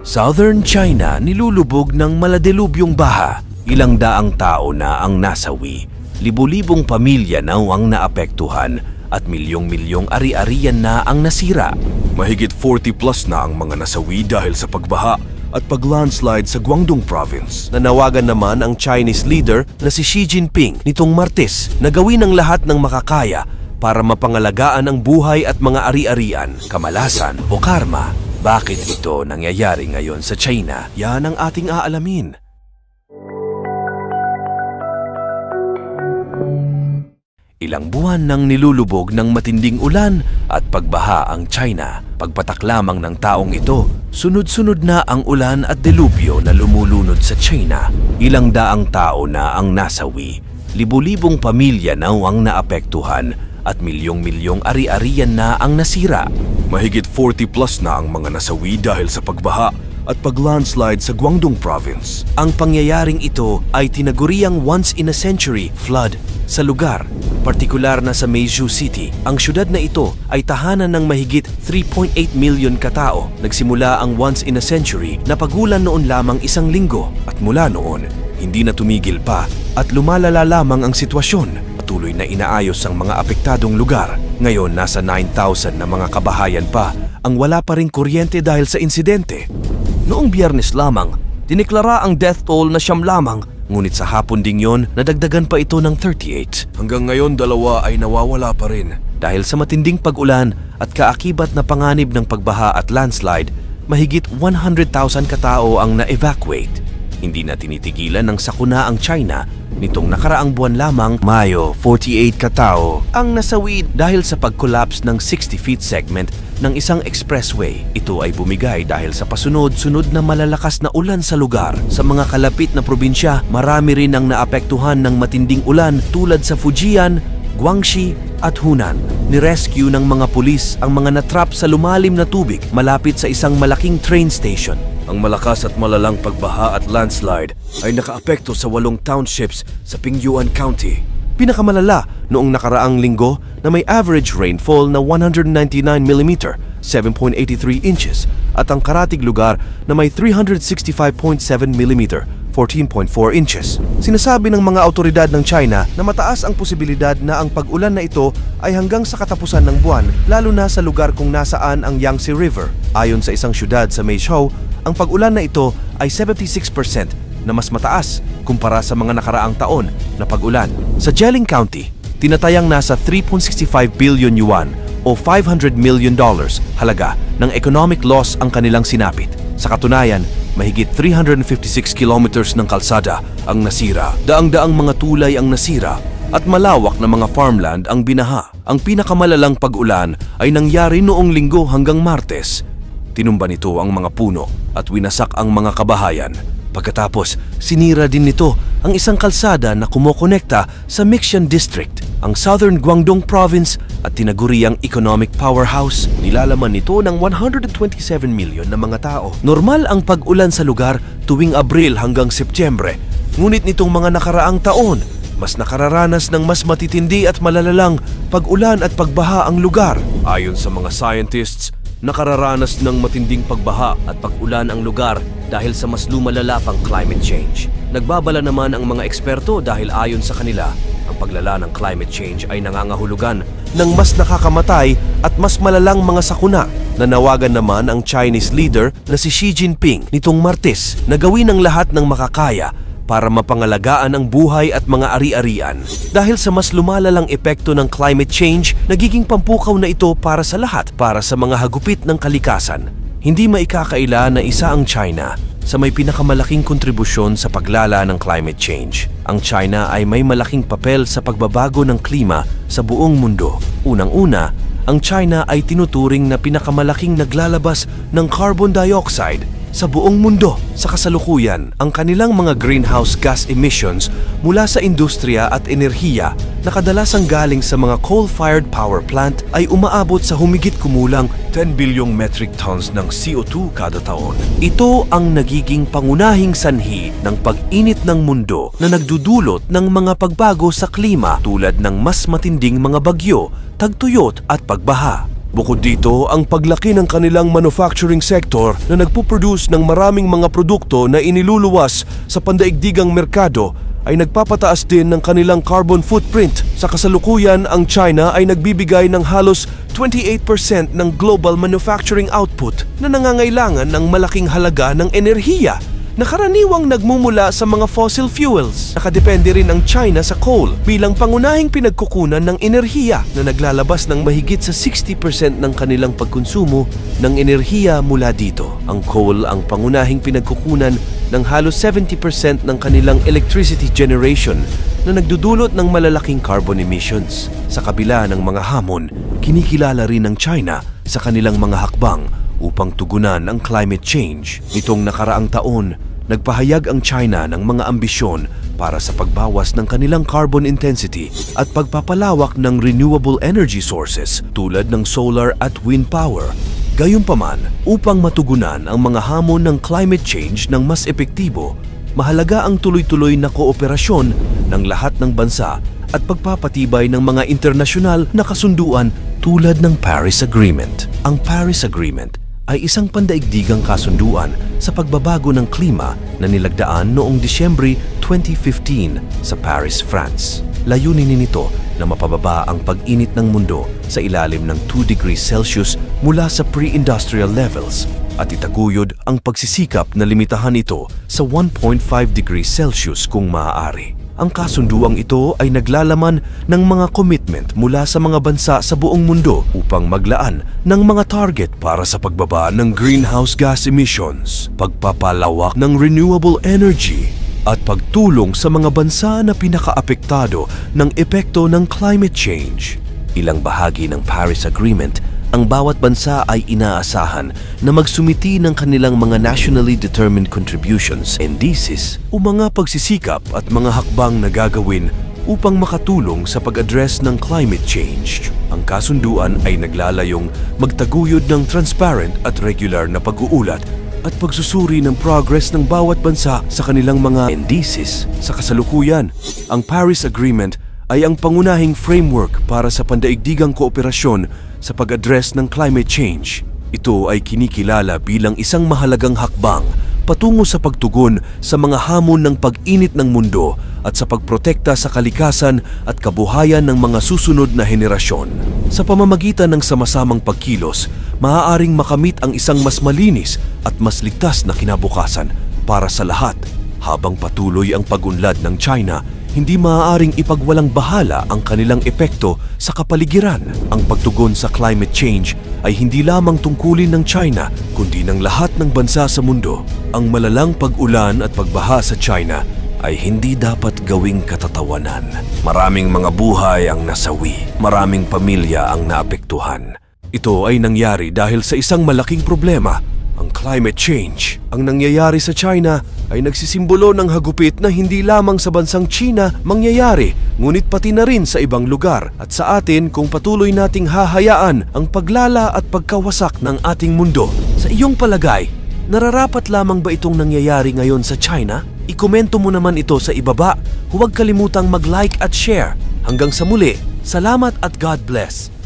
Southern China nilulubog ng maladilubyong baha. Ilang daang tao na ang nasawi. Libo-libong pamilya na ang naapektuhan at milyong-milyong ari-arian na ang nasira. Mahigit 40 plus na ang mga nasawi dahil sa pagbaha at paglandslide sa Guangdong Province. Nanawagan naman ang Chinese leader na si Xi Jinping nitong Martes na gawin ang lahat ng makakaya para mapangalagaan ang buhay at mga ari-arian, kamalasan o karma. Bakit ito nangyayari ngayon sa China? Yan ang ating aalamin. Ilang buwan nang nilulubog ng matinding ulan at pagbaha ang China. Pagpatak lamang ng taong ito, sunod-sunod na ang ulan at delubyo na lumulunod sa China. Ilang daang tao na ang nasawi. Libo-libong pamilya na ang naapektuhan at milyong-milyong ari-arian na ang nasira. Mahigit 40 plus na ang mga nasawi dahil sa pagbaha at paglandslide sa Guangdong Province. Ang pangyayaring ito ay tinaguriang once-in-a-century flood sa lugar, partikular na sa Meizhou City. Ang syudad na ito ay tahanan ng mahigit 3.8 million katao. Nagsimula ang once-in-a-century na pagulan noon lamang 1 linggo at mula noon, hindi na tumigil pa at lumalala lamang ang sitwasyon. Patuloy na inaayos ang mga apektadong lugar. Ngayon, nasa 9,000 na mga kabahayan pa ang wala pa ring kuryente dahil sa insidente. Noong Biyernes lamang, dineklara ang death toll na 9 lamang, ngunit sa hapon ding yon, nadagdagan pa ito ng 38. Hanggang ngayon, 2 ay nawawala pa rin. Dahil sa matinding pag-ulan at kaakibat na panganib ng pagbaha at landslide, mahigit 100,000 katao ang na-evacuate. Hindi na tinitigilan ng sakuna ang China. Nitong nakaraang buwan lamang, Mayo, 48 katao ang nasawi dahil sa pag-collapse ng 60-feet segment ng isang expressway. Ito ay bumigay dahil sa pasunod-sunod na malalakas na ulan sa lugar. Sa mga kalapit na probinsya, marami rin ang naapektuhan ng matinding ulan tulad sa Fujian, Guangxi at Hunan. Nirescue ng mga pulis ang mga natrap sa lumalim na tubig malapit sa isang malaking train station. Ang malakas at malalang pagbaha at landslide ay nakaapekto sa 8 townships sa Pingyuan County. Pinakamalala noong nakaraang linggo na may average rainfall na 199 mm, 7.83 inches, at ang karatig lugar na may 365.7 mm, 14.4 inches. Sinasabi ng mga autoridad ng China na mataas ang posibilidad na ang pag-ulan na ito ay hanggang sa katapusan ng buwan, lalo na sa lugar kung nasaan ang Yangtze River. Ayon sa isang syudad sa Meizhou, ang pag-ulan na ito ay 76% na mas mataas kumpara sa mga nakaraang taon na pag-ulan. Sa Jialing County, tinatayang nasa 3.65 billion yuan o $500 million halaga ng economic loss ang kanilang sinapit. Sa katunayan, mahigit 356 kilometers ng kalsada ang nasira. Daang-daang mga tulay ang nasira at malawak na mga farmland ang binaha. Ang pinakamalalang pag-ulan ay nangyari noong Linggo hanggang Martes. Tinumba nito ang mga puno at winasak ang mga kabahayan. Pagkatapos, sinira din nito ang isang kalsada na kumokonekta sa Mixian District, ang Southern Guangdong Province at tinaguriang economic powerhouse. Nilalaman nito ng 127 million na mga tao. Normal ang pag-ulan sa lugar tuwing Abril hanggang Setyembre. Ngunit nitong mga nakaraang taon, mas nakararanas ng mas matitindi at malalalang pag-ulan at pagbaha ang lugar. Ayon sa mga scientists, nakararanas ng matinding pagbaha at pag-ulan ang lugar dahil sa mas lumalala pang climate change. Nagbabala naman ang mga eksperto dahil ayon sa kanila, ang paglala ng climate change ay nangangahulugan ng mas nakakamatay at mas malalang mga sakuna. Nanawagan naman ang Chinese leader na si Xi Jinping nitong Martes na gawin ang lahat ng makakaya para mapangalagaan ang buhay at mga ari-arian. Dahil sa mas lumalalang epekto ng climate change, nagiging pampukaw na ito para sa lahat, para sa mga hagupit ng kalikasan. Hindi maikakaila na isa ang China sa may pinakamalaking kontribusyon sa paglala ng climate change. Ang China ay may malaking papel sa pagbabago ng klima sa buong mundo. Unang-una, ang China ay tinuturing na pinakamalaking naglalabas ng carbon dioxide sa buong mundo. Sa kasalukuyan, ang kanilang mga greenhouse gas emissions mula sa industriya at enerhiya na kadalasang galing sa mga coal-fired power plant ay umaabot sa humigit kumulang 10 bilyong metric tons ng CO2 kada taon. Ito ang nagiging pangunahing sanhi ng pag-init ng mundo na nagdudulot ng mga pagbago sa klima tulad ng mas matinding mga bagyo, tagtuyot at pagbaha. Bukod dito, ang paglaki ng kanilang manufacturing sector na nagpuproduce ng maraming mga produkto na iniluluwas sa pandaigdigang merkado ay nagpapataas din ng kanilang carbon footprint. Sa kasalukuyan, ang China ay nagbibigay ng halos 28% ng global manufacturing output na nangangailangan ng malaking halaga ng enerhiya na karaniwang nagmumula sa mga fossil fuels. Nakadepende rin ang China sa coal bilang pangunahing pinagkukunan ng enerhiya na naglalabas ng mahigit sa 60% ng kanilang pagkonsumo ng enerhiya mula dito. Ang coal ang pangunahing pinagkukunan ng halos 70% ng kanilang electricity generation na nagdudulot ng malalaking carbon emissions. Sa kabila ng mga hamon, kinikilala rin ng China sa kanilang mga hakbang upang tugunan ang climate change. Nitong nakaraang taon, nagpahayag ang China ng mga ambisyon para sa pagbawas ng kanilang carbon intensity at pagpapalawak ng renewable energy sources tulad ng solar at wind power. Gayunpaman, upang matugunan ang mga hamon ng climate change ng mas epektibo, mahalaga ang tuloy-tuloy na kooperasyon ng lahat ng bansa at pagpapatibay ng mga internasyonal na kasunduan tulad ng Paris Agreement. Ang Paris Agreement ay isang pandaigdigang kasunduan sa pagbabago ng klima na nilagdaan noong Disyembre 2015 sa Paris, France. Layunin nito na mapababa ang pag-init ng mundo sa ilalim ng 2 degrees Celsius mula sa pre-industrial levels at itaguyod ang pagsisikap na limitahan ito sa 1.5 degrees Celsius kung maaari. Ang kasunduang ito ay naglalaman ng mga commitment mula sa mga bansa sa buong mundo upang maglaan ng mga target para sa pagbaba ng greenhouse gas emissions, pagpapalawak ng renewable energy, at pagtulong sa mga bansa na pinakaapektado ng epekto ng climate change. Ilang bahagi ng Paris Agreement, ang bawat bansa ay inaasahan na magsumiti ng kanilang mga nationally determined contributions, NDCs, o mga pagsisikap at mga hakbang na gagawin upang makatulong sa pag-address ng climate change. Ang kasunduan ay naglalayong magtaguyod ng transparent at regular na pag-uulat at pagsusuri ng progress ng bawat bansa sa kanilang mga NDCs. Sa kasalukuyan, ang Paris Agreement ay ang pangunahing framework para sa pandaigdigang kooperasyon sa pag-address ng climate change. Ito ay kinikilala bilang isang mahalagang hakbang patungo sa pagtugon sa mga hamon ng pag-init ng mundo at sa pagprotekta sa kalikasan at kabuhayan ng mga susunod na henerasyon. Sa pamamagitan ng sama-samang pagkilos, maaaring makamit ang isang mas malinis at mas ligtas na kinabukasan para sa lahat. Habang patuloy ang pag-unlad ng China, hindi maaaring ipagwalang bahala ang kanilang epekto sa kapaligiran. Ang pagtugon sa climate change ay hindi lamang tungkulin ng China, kundi ng lahat ng bansa sa mundo. Ang malalang pag-ulan at pagbaha sa China ay hindi dapat gawing katatawanan. Maraming mga buhay ang nasawi, maraming pamilya ang naapektuhan. Ito ay nangyari dahil sa isang malaking problema, ang climate change. Ang nangyayari sa China ay nagsisimbolo ng hagupit na hindi lamang sa bansang China mangyayari, ngunit pati na rin sa ibang lugar at sa atin kung patuloy nating hahayaan ang paglala at pagkawasak ng ating mundo. Sa iyong palagay, nararapat lamang ba itong nangyayari ngayon sa China? Ikomento mo naman ito sa ibaba. Huwag kalimutang mag-like at share. Hanggang sa muli, salamat at God bless.